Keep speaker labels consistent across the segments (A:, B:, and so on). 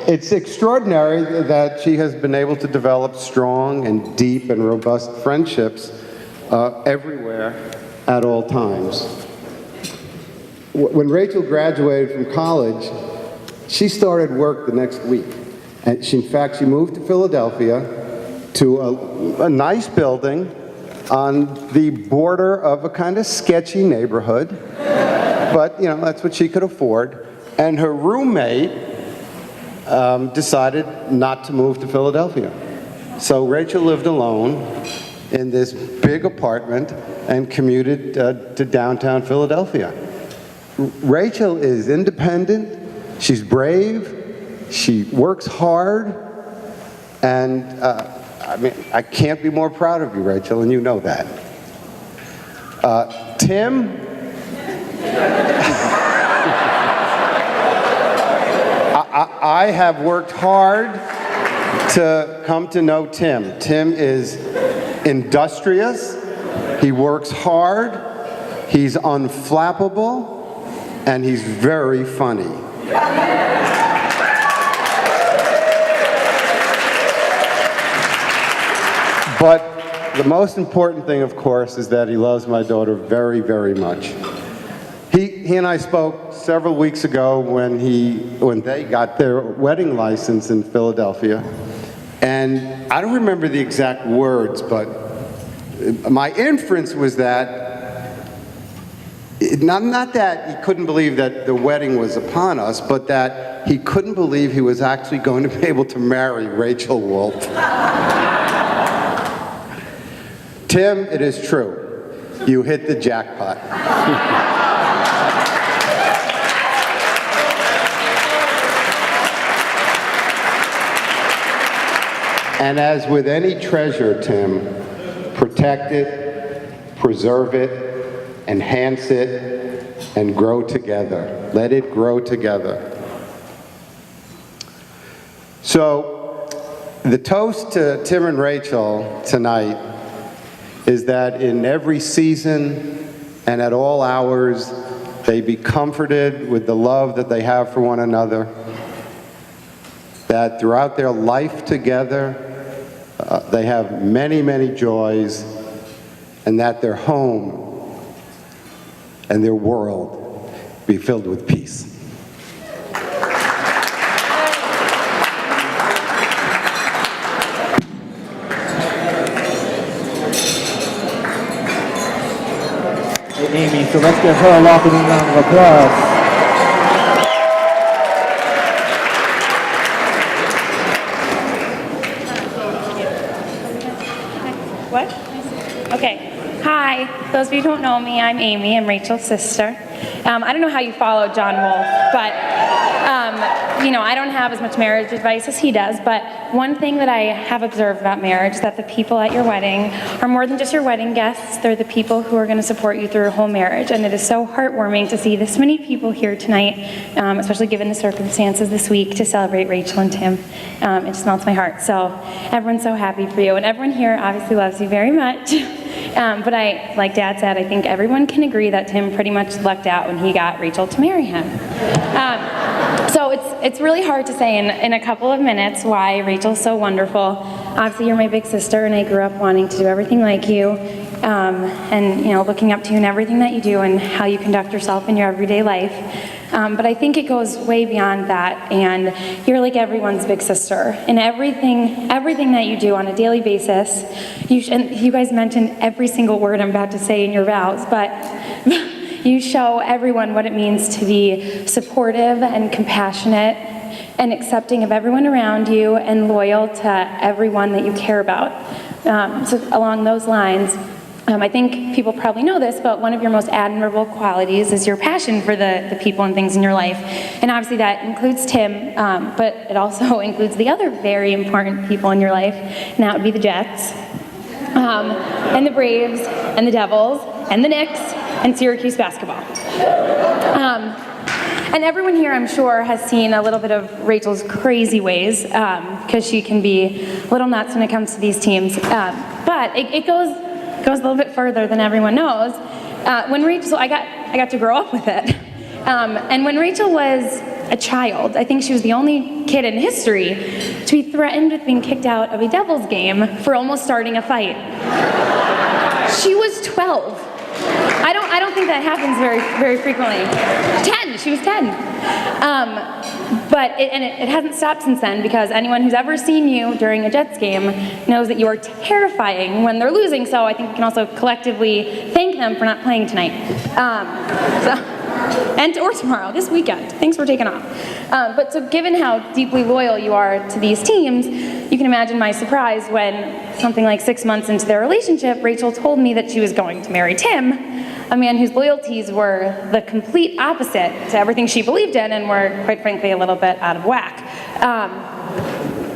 A: It's extraordinary that she has been able to develop strong and deep and robust friendships everywhere at all times. When Rachel graduated from college, she started work the next week. And in fact, she moved to Philadelphia to a nice building on the border of a kind of sketchy neighborhood. But, you know, that's what she could afford. And her roommate decided not to move to Philadelphia. So Rachel lived alone in this big apartment and commuted to downtown Philadelphia. Rachel is independent, she's brave, she works hard, and I mean, I can't be more proud of you, Rachel, and you know that. Tim? I have worked hard to come to know Tim. Tim is industrious, he works hard, he's unflappable, and he's very funny. But the most important thing, of course, is that he loves my daughter very, very much. He and I spoke several weeks ago when they got their wedding license in Philadelphia, and I don't remember the exact words, but my inference was that not that he couldn't believe that the wedding was upon us, but that he couldn't believe he was actually going to be able to marry Rachel Wolf. Tim, it is true. You hit the jackpot. And as with any treasure, Tim, protect it, preserve it, enhance it, and grow together. Let it grow together. So, the toast to Tim and Rachel tonight is that in every season and at all hours, they be comforted with the love that they have for one another, that throughout their life together, they have many, many joys, and that their home and their world be filled with peace.
B: Amy, so let's give her a welcoming round of applause.
C: What? Okay. Hi. Those of you who don't know me, I'm Amy. I'm Rachel's sister. I don't know how you follow John Wolf, but you know, I don't have as much marriage advice as he does, but one thing that I have observed about marriage is that the people at your wedding are more than just your wedding guests. They're the people who are going to support you through your whole marriage, and it is so heartwarming to see this many people here tonight, especially given the circumstances this week, to celebrate Rachel and Tim. It just melts my heart. So everyone's so happy for you, and everyone here obviously loves you very much. But like Dad said, I think everyone can agree that Tim pretty much lucked out when he got Rachel to marry him. So it's really hard to say in a couple of minutes why Rachel's so wonderful. Obviously, you're my big sister, and I grew up wanting to do everything like you, and you know, looking up to you in everything that you do and how you conduct yourself in your everyday life. But I think it goes way beyond that, and you're like everyone's big sister. In everything that you do on a daily basis, and you guys mentioned every single word I'm about to say in your vows, but you show everyone what it means to be supportive and compassionate and accepting of everyone around you and loyal to everyone that you care about. So along those lines, I think people probably know this, but one of your most admirable qualities is your passion for the people and things in your life. And obviously that includes Tim, but it also includes the other very important people in your life, and that would be the Jets, and the Braves, and the Devils, and the Knicks, and Syracuse basketball. And everyone here, I'm sure, has seen a little bit of Rachel's crazy ways, because she can be a little nuts when it comes to these teams. But it goes a little bit further than everyone knows. When Rachel, so I got to grow up with it. And when Rachel was a child. I think she was the only kid in history to be threatened with being kicked out of a Devils game for almost starting a fight. She was 12. I don't think that happens very frequently. 10, she was 10. But it hasn't stopped since then, because anyone who's ever seen you during a Jets game knows that you are terrifying when they're losing, so I think we can also collectively thank them for not playing tonight. Or tomorrow, this weekend. Thanks for taking off. But so given how deeply loyal you are to these teams, you can imagine my surprise when, something like 6 months into their relationship, Rachel told me that she was going to marry Tim, a man whose loyalties were the complete opposite to everything she believed in and were, quite frankly, a little bit out of whack.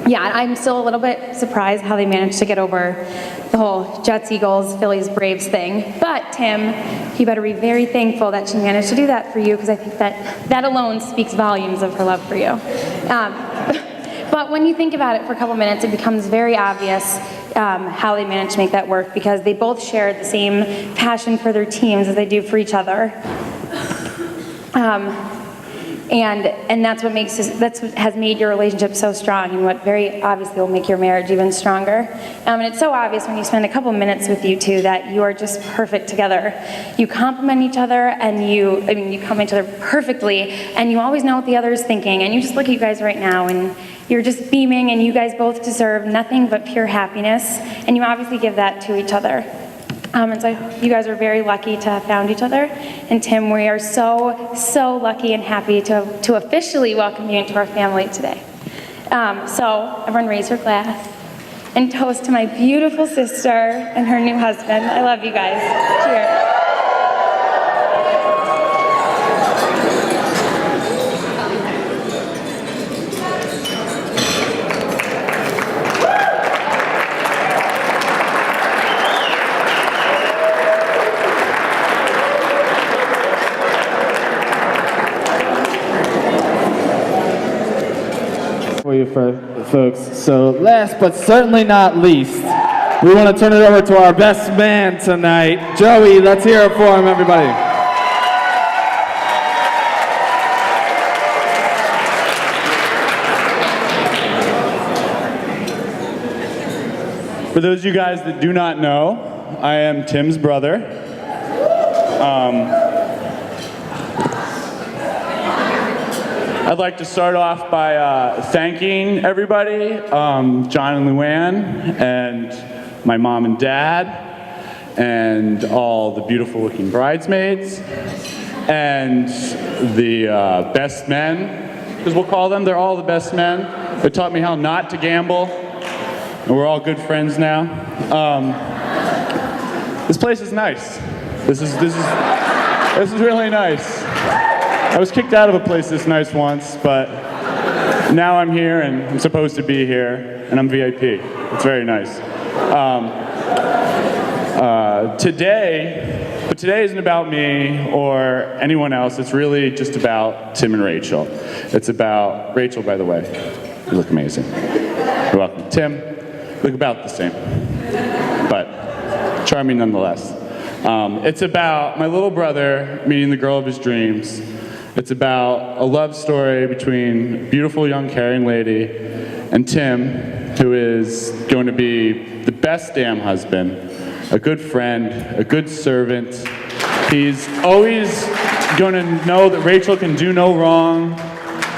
C: Yeah, I'm still a little bit surprised how they managed to get over the whole Jets, Eagles, Phillies, Braves thing. But Tim, you better be very thankful that she managed to do that for you, because I think that alone speaks volumes of her love for you. But when you think about it for a couple minutes, it becomes very obvious how they managed to make that work, because they both share the same passion for their teams as they do for each other. And that's what has made your relationship so strong, and what very obviously will make your marriage even stronger. And it's so obvious when you spend a couple minutes with you two that you are just perfect together. You complement each other, and you complement each other perfectly, and you always know what the other is thinking. And you just look at you guys right now, and you're just beaming, and you guys both deserve nothing but pure happiness, and you obviously give that to each other. And so you guys are very lucky to have found each other. And Tim, we are so lucky and happy to officially welcome you into our family today. So everyone raise your glass and toast to my beautiful sister and her new husband. I love you guys. Cheers.
B: For you folks. So last but certainly not least, we want to turn it over to our best man tonight, Joey. Let's hear it for him, everybody.
D: For those of you guys that do not know, I am Tim's brother. I'd like to start off by thanking everybody, John and Luann, and my mom and dad, and all the beautiful looking bridesmaids, and the best men, because we'll call them, they're all the best men. They taught me how not to gamble, and we're all good friends now. This place is nice. This is really nice. I was kicked out of a place this nice once, but now I'm here and I'm supposed to be here, and I'm VIP. It's very nice. Today isn't about me or anyone else. It's really just about Tim and Rachel. It's about Rachel, by the way. You look amazing. You're welcome. Tim, look about the same, but charming nonetheless. It's about my little brother meeting the girl of his dreams. It's about a love story between a beautiful young caring lady and Tim, who is going to be the best damn husband, a good friend, a good servant. He's always going to know that Rachel can do no wrong,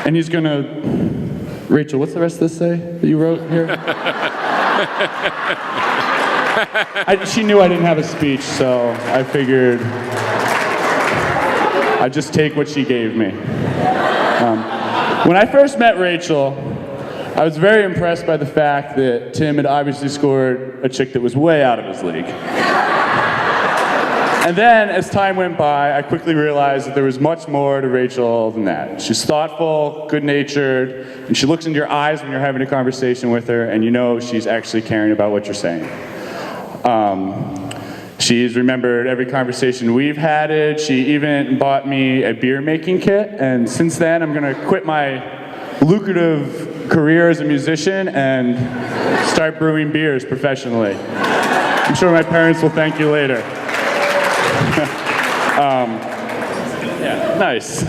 D: and he's going to... Rachel, what's the rest of this say that you wrote here? She knew I didn't have a speech, so I figured I'd just take what she gave me. When I first met Rachel, I was very impressed by the fact that Tim had obviously scored a chick that was way out of his league. And then, as time went by, I quickly realized that there was much more to Rachel than that. She's thoughtful, good-natured, and she looks into your eyes when you're having a conversation with her, and you know she's actually caring about what you're saying. She's remembered every conversation we've had. She even bought me a beer-making kit, and since then, I'm gonna quit my lucrative career as a musician and start brewing beers professionally. I'm sure my parents will thank you later. Yeah, nice.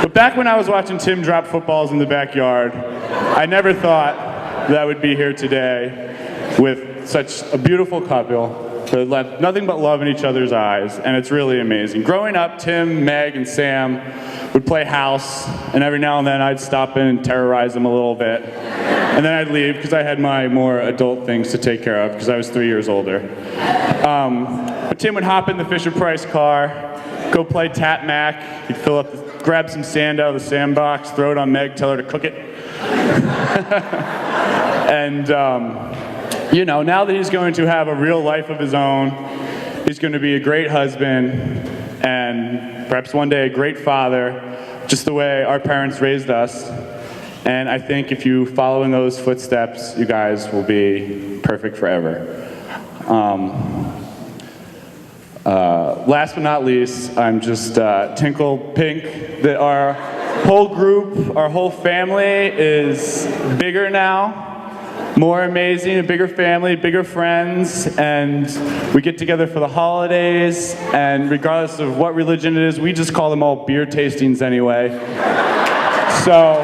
D: But back when I was watching Tim drop footballs in the backyard, I never thought that I would be here today with such a beautiful couple that left nothing but love in each other's eyes, and it's really amazing. Growing up, Tim, Meg, and Sam would play house, and every now and then I'd stop in and terrorize them a little bit. And then I'd leave because I had my more adult things to take care of because I was 3 years older. But Tim would hop in the Fisher-Price car, go play Tap Mac. He'd grab some sand out of the sandbox, throw it on Meg, tell her to cook it. And, you know, now that he's going to have a real life of his own, he's going to be a great husband and perhaps one day a great father, just the way our parents raised us. And I think if you follow in those footsteps, you guys will be perfect forever. Last but not least, I'm just tinkle pink that our whole group, our whole family is bigger now, more amazing, a bigger family, bigger friends, and we get together for the holidays, and regardless of what religion it is, we just call them all beer tastings anyway. So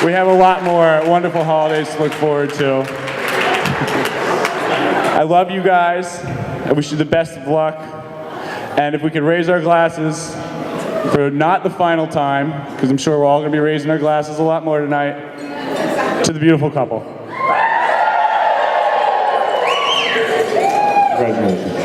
D: we have a lot more wonderful holidays to look forward to. I love you guys. I wish you the best of luck. And if we could raise our glasses for not the final time, because I'm sure we're all going to be raising our glasses a lot more tonight, to the beautiful couple. Congratulations.